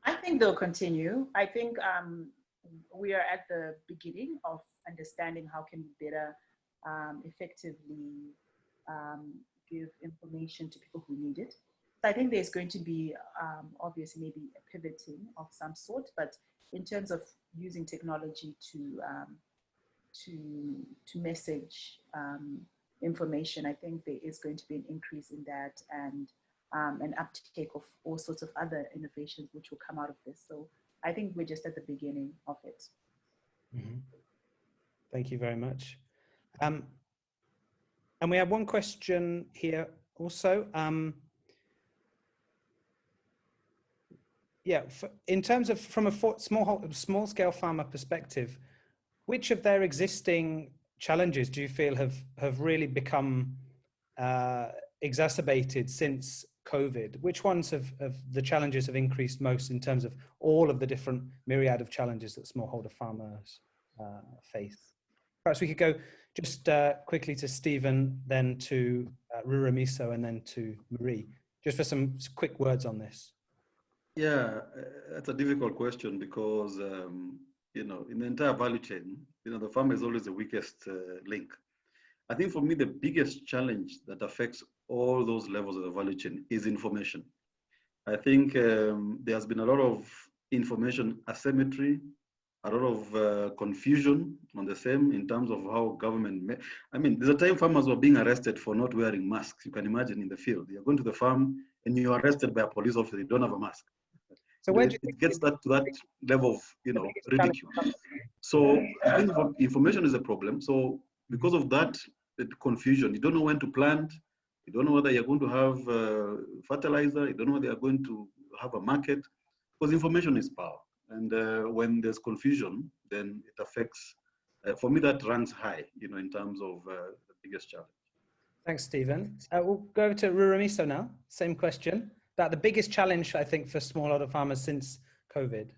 D: I think they'll continue. I think we are at the beginning of understanding how can we better effectively give information to people who need it. So I think there's going to be obviously maybe a pivoting of some sort, but in terms of using technology to message information, I think there is going to be an increase in that, and an uptake of all sorts of other innovations which will come out of this. So I think we're just at the beginning of it.
A: Mm-hmm. Thank you very much. And we have one question here also. In terms of from a small scale farmer perspective, which of their existing challenges do you feel have really become exacerbated since COVID? Which ones of the challenges have increased most in terms of all of the different myriad of challenges that smallholder farmers face. Perhaps we could go just quickly to Stephen, then to Ruramiso, and then to Marie, just for some quick words on this.
E: Yeah, that's a difficult question because, you know, in the entire value chain, you know, the farmer is always the weakest link. I think for me, the biggest challenge that affects all those levels of the value chain is information. I think there has been a lot of information asymmetry, a lot of confusion on the same in terms of how government, I mean, there's a time farmers were being arrested for not wearing masks. You can imagine in the field, you're going to the farm and you're arrested by a police officer, you don't have a mask.
A: So where do
E: it gets that to that level of, you know, ridicule. So I think information is a problem. So because of that, the confusion, you don't know when to plant, you don't know whether you're going to have fertilizer, you don't know whether you're going to have a market, because information is power. And when there's confusion, then it affects, for me, that ranks high, you know, in terms of the biggest challenge.
A: Thanks, Stephen. We'll go to Ruramiso now. Same question about the biggest challenge, I think, for smallholder farmers since COVID.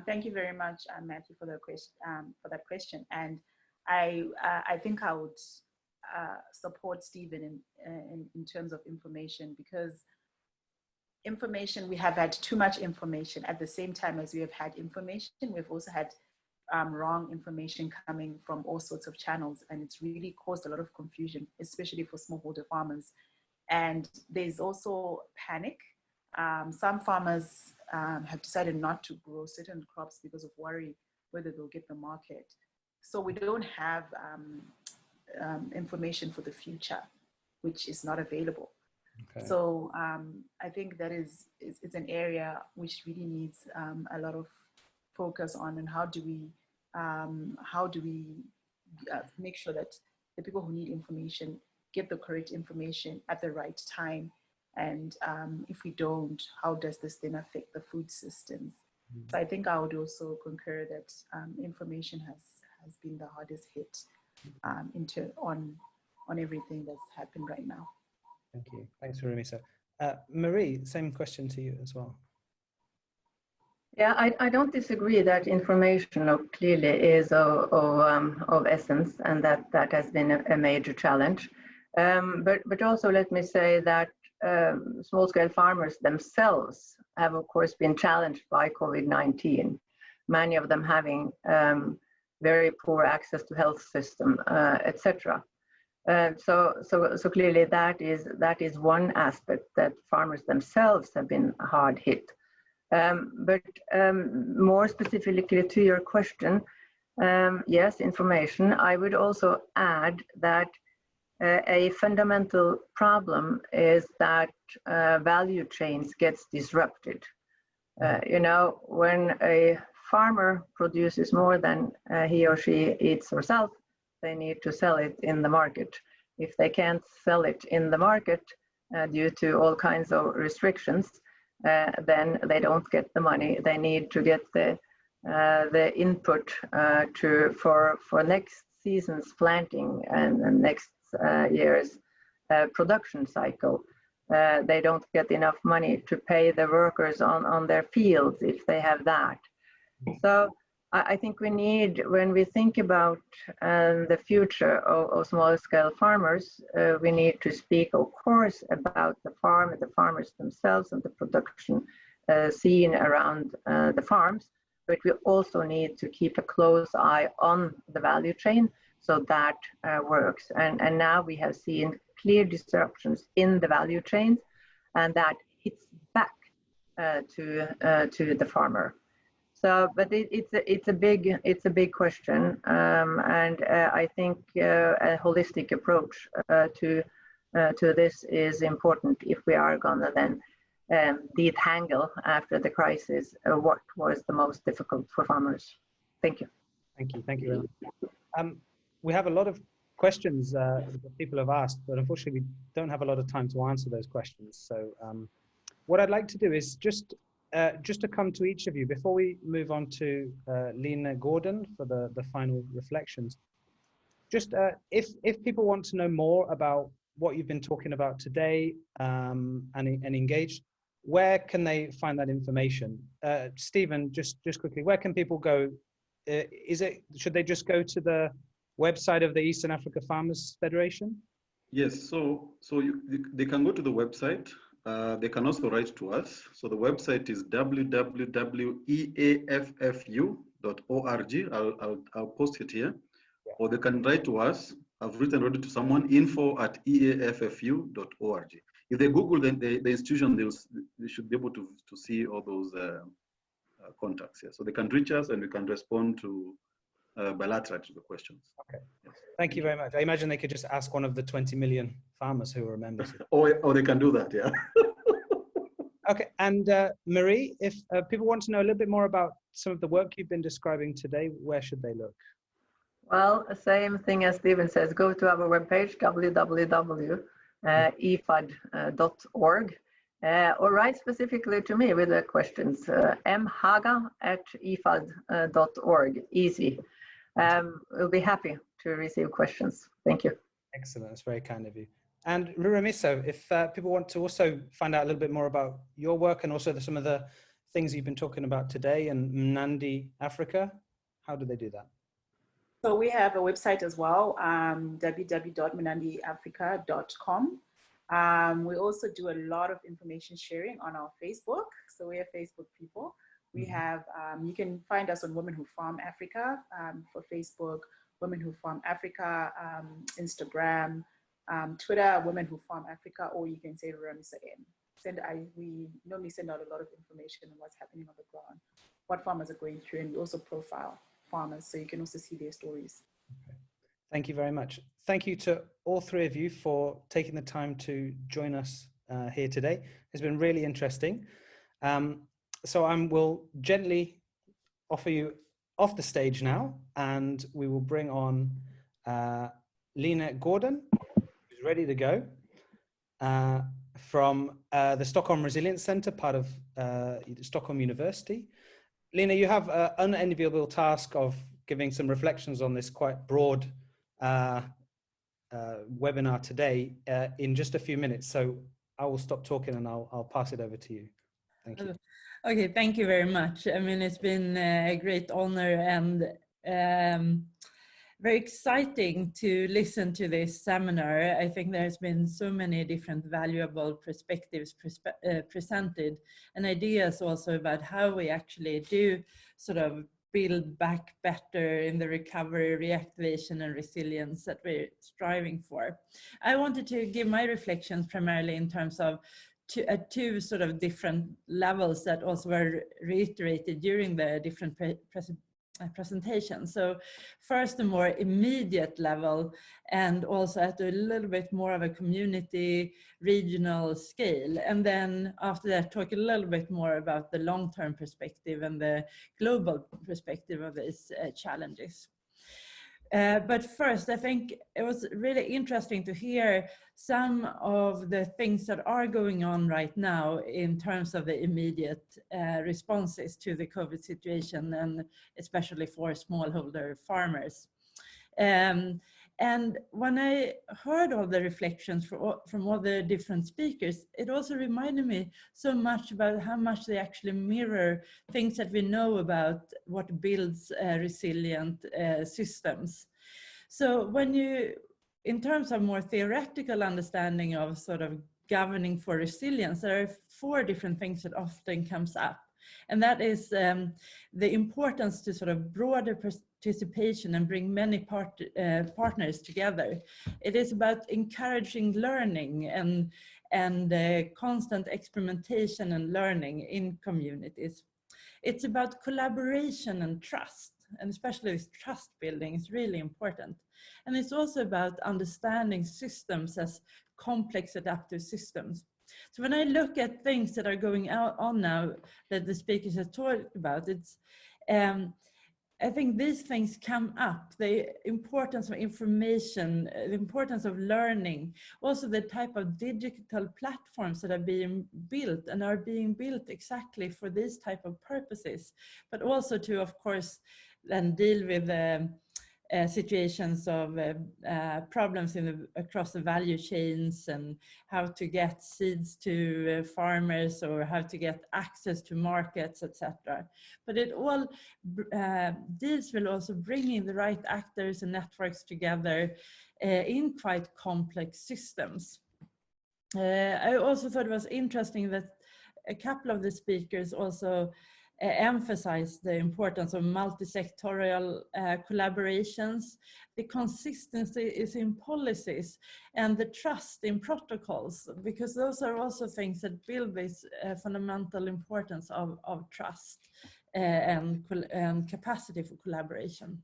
D: Thank you very much, Matthew, for that question. And I think I would support Stephen in terms of information, because information, we have had too much information. At the same time as we have had information, we've also had wrong information coming from all sorts of channels, and it's really caused a lot of confusion, especially for smallholder farmers. And there's also panic. Some farmers have decided not to grow certain crops because of worry whether they'll get the market. So we don't have information for the future, which is not available. Okay. So I think that it's an area which really needs a lot of focus on, and how do we make sure that the people who need information get the correct information at the right time, and if we don't, how does this then affect the food systems? Mm-hmm. So I think I would also concur that information has been the hardest hit on everything that's happened right now.
A: Thank you. Thanks, Ruramiso. Marie, same question to you as well.
C: Yeah, I don't disagree that information clearly is of essence, and that has been a major challenge. But also let me say that small-scale farmers themselves have, of course, been challenged by COVID-19. Many of them having very poor access to health system, etc. So clearly that is one aspect, that farmers themselves have been hard hit. But more specifically to your question, yes, information. I would also add that a fundamental problem is that value chains gets disrupted. You know, when a farmer produces more than he or she eats herself, they need to sell it in the market. If they can't sell it in the market due to all kinds of restrictions, then they don't get the money. They need to get the input for next season's planting and next year's production cycle. They don't get enough money to pay the workers on their fields if they have that. So I think we need, when we think about the future of small scale farmers, we need to speak, of course, about the farm and the farmers themselves and the production scene around the farms, but we also need to keep a close eye on the value chain so that works. And now we have seen clear disruptions in the value chains, and that hits back to the farmer. So, but it's a big question, and I think a holistic approach to this is important if we are gonna then detangle after the crisis what was the most difficult for farmers. Thank you.
A: Thank you. Thank you very much. We have a lot of questions that people have asked, but unfortunately we don't have a lot of time to answer those questions. So what I'd like to do is just to come to each of you before we move on to Lena Gordon for the final reflections. Just if people want to know more about what you've been talking about today and engage, where can they find that information? Stephen, just quickly, where can people go should they just go to the website of the Eastern Africa Farmers Federation?
E: Yes, so they can go to the website. They can also write to us. So the website is www.eaffu.org. I'll post it here. Yeah. Or they can write to us. I've written already to someone, info@eaffu.org. If they Google the institution, they should be able to see all those contacts here. So they can reach us and we can respond to bilateral to the questions.
A: Okay. Yes. Thank you very much. I imagine they could just ask one of the 20 million farmers who are members.
E: or they can do that, yeah.
A: Okay, and Marie, if people want to know a little bit more about some of the work you've been describing today, where should they look?
C: Well, same thing as Stephen says, go to our webpage, www.efad.org, or write specifically to me with the questions, mhaga@efad.org, easy. We'll be happy to receive questions. Thank you.
A: Excellent, that's very kind of you. And Ruramiso, if people want to also find out a little bit more about your work and also some of the things you've been talking about today in Mnandi, Africa, how do they do that?
D: So we have a website as well, www.mnandiafrica.com. We also do a lot of information sharing on our Facebook. So we are Facebook people. We have, you can find us on Women Who Farm Africa for Facebook, Women Who Farm Africa, Instagram, Twitter, Women Who Farm Africa, or you can say Ruramiso again. We normally send out a lot of information on what's happening on the ground, what farmers are going through, and we also profile farmers, so you can also see their stories.
A: Okay. Thank you very much. Thank you to all three of you for taking the time to join us here today. It's been really interesting. So I will gently offer you off the stage now, and we will bring on Lena Gordon, who's ready to go, from the Stockholm Resilience Centre, part of Stockholm University. Lena, you have an unenviable task of giving some reflections on this quite broad webinar today in just a few minutes. So I will stop talking and I'll pass it over to you. Thank you.
F: Okay, thank you very much. I mean, it's been a great honor and very exciting to listen to this seminar. I think there's been so many different valuable perspectives presented, and ideas also about how we actually do sort of build back better in the recovery, reactivation and resilience that we're striving for. I wanted to give my reflections primarily in terms of two sort of different levels that also were reiterated during the different presentation. So first, a more immediate level, and also at a little bit more of a community regional scale. And then after that, talk a little bit more about the long-term perspective and the global perspective of these challenges. But first, I think it was really interesting to hear some of the things that are going on right now in terms of the immediate responses to the COVID situation, and especially for smallholder farmers. And when I heard all the reflections from all the different speakers, it also reminded me so much about how much they actually mirror things that we know about what builds resilient systems. So when you, in terms of more theoretical understanding of sort of governing for resilience, there are 4 different things that often comes up. And that is the importance to sort of broader participation and bring many partners together. It is about encouraging learning and constant experimentation and learning in communities. It's about collaboration and trust, and especially this trust building is really important. And it's also about understanding systems as complex adaptive systems. So when I look at things that are going on now that the speakers have talked about, it's I think these things come up, the importance of information, the importance of learning, also the type of digital platforms that are being built and are being built exactly for these type of purposes, but also to, of course, then deal with situations of problems across the value chains, and how to get seeds to farmers, or how to get access to markets, etc. But it all deals with also bringing the right actors and networks together in quite complex systems. I also thought it was interesting that a couple of the speakers also emphasized the importance of multi-sectorial collaborations, the consistency is in policies, and the trust in protocols, because those are also things that build this fundamental importance of trust and capacity for collaboration.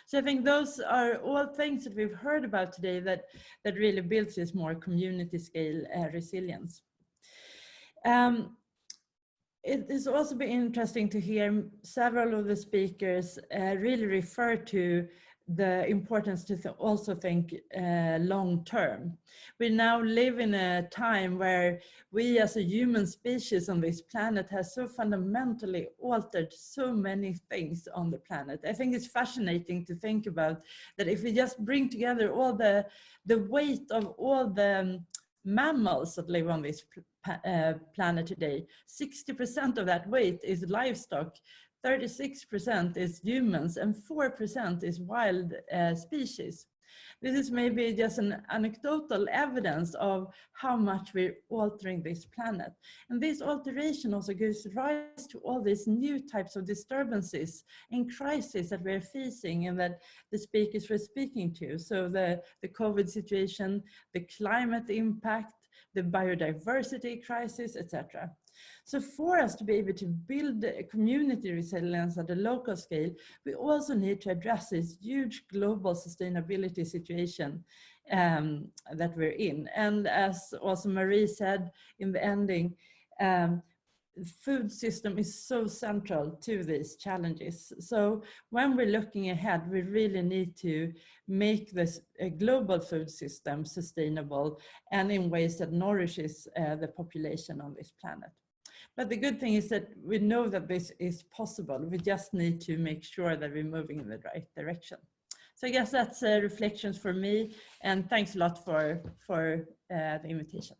F: So I think those are all things that we've heard about today that really builds this more community scale resilience. It has also been interesting to hear several of the speakers really refer to the importance to also think long term. We now live in a time where we as a human species on this planet has so fundamentally altered so many things on the planet. I think it's fascinating to think about that if we just bring together all the weight of all the mammals that live on this planet today, 60% of that weight is livestock, 36% is humans, and 4% is wild species. This is maybe just an anecdotal evidence of how much we're altering this planet. And this alteration also gives rise to all these new types of disturbances and crises that we're facing and that the speakers were speaking to. So the COVID situation, the climate impact, the biodiversity crisis, etc. So for us to be able to build a community resilience at a local scale, we also need to address this huge global sustainability situation that we're in. And as also Marie said in the ending, food system is so central to these challenges. So when we're looking ahead, we really need to make this global food system sustainable and in ways that nourishes the population on this planet. But the good thing is that we know that this is possible. We just need to make sure that we're moving in the right direction. So I guess that's reflections for me, and thanks a lot for the invitation.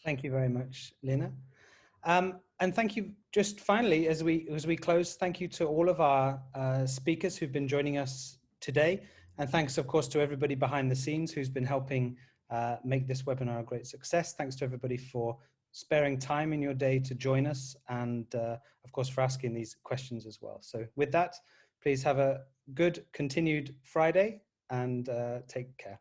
A: Thank you very much, Lina. And thank you, just finally, as we close, thank you to all of our speakers who've been joining us today. And thanks, of course, to everybody behind the scenes who's been helping make this webinar a great success. Thanks to everybody for sparing time in your day to join us, and of course, for asking these questions as well. So with that, please have a good continued Friday and take care.